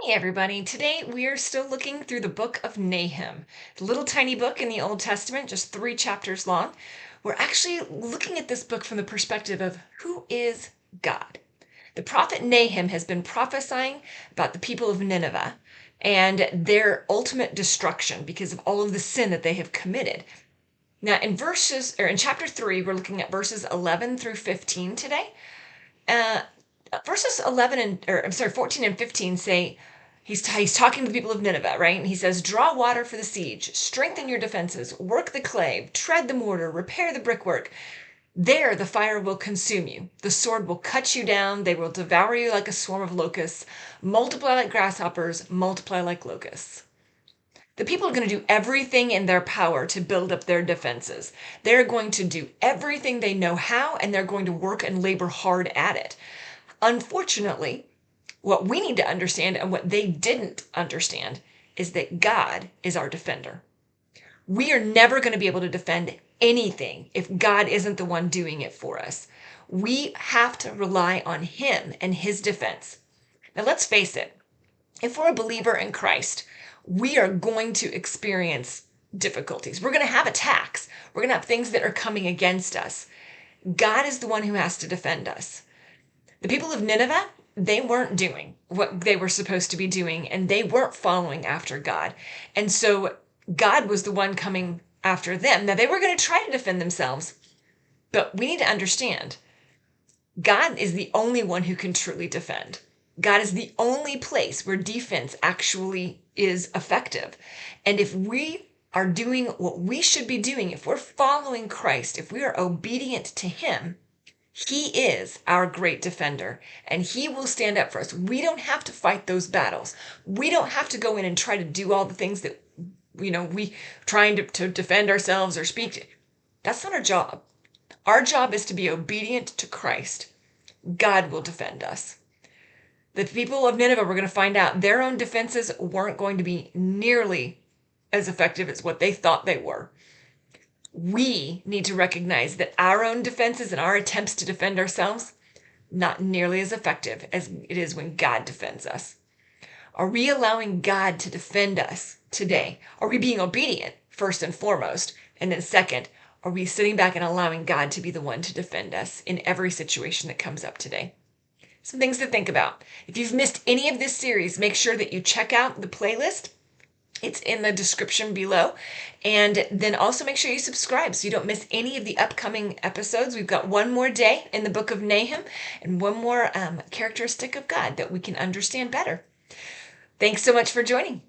Hey everybody, today we are still looking through the book of Nahum. It's a little tiny book in the Old Testament, just 3 chapters long. We're actually looking at this book from the perspective of who is God. The prophet Nahum has been prophesying about the people of Nineveh and their ultimate destruction because of all of the sin that they have committed. Now, in chapter 3, we're looking at verses 11 through 15 today. Uh, Verses 11 14 and 15 say, he's talking to the people of Nineveh, right? And he says, draw water for the siege, strengthen your defenses, work the clay, tread the mortar, repair the brickwork. There the fire will consume you. The sword will cut you down. They will devour you like a swarm of locusts, multiply like grasshoppers, multiply like locusts. The people are going to do everything in their power to build up their defenses. They're going to do everything they know how, and they're going to work and labor hard at it. Unfortunately, what we need to understand and what they didn't understand is that God is our defender. We are never going to be able to defend anything if God isn't the one doing it for us. We have to rely on Him and His defense. Now, let's face it, if we're a believer in Christ, we are going to experience difficulties. We're going to have attacks. We're going to have things that are coming against us. God is the one who has to defend us. The people of Nineveh, they weren't doing what they were supposed to be doing, and they weren't following after God. And so God was the one coming after them. Now, they were going to try to defend themselves, but we need to understand God is the only one who can truly defend. God is the only place where defense actually is effective. And if we are doing what we should be doing, if we're following Christ, if we are obedient to Him, He is our great defender, and He will stand up for us. We don't have to fight those battles. We don't have to go in and try to do all the things that, we trying to defend ourselves or speak to. That's not our job. Our job is to be obedient to Christ. God will defend us. The people of Nineveh were going to find out their own defenses weren't going to be nearly as effective as what they thought they were. We need to recognize that our own defenses and our attempts to defend ourselves, not nearly as effective as it is when God defends us. Are we allowing God to defend us today? Are we being obedient, first and foremost? And then second, are we sitting back and allowing God to be the one to defend us in every situation that comes up today? Some things to think about. If you've missed any of this series, make sure that you check out the playlist. It's in the description below. And then also make sure you subscribe so you don't miss any of the upcoming episodes. We've got one more day in the book of Nahum and one more characteristic of God that we can understand better. Thanks so much for joining.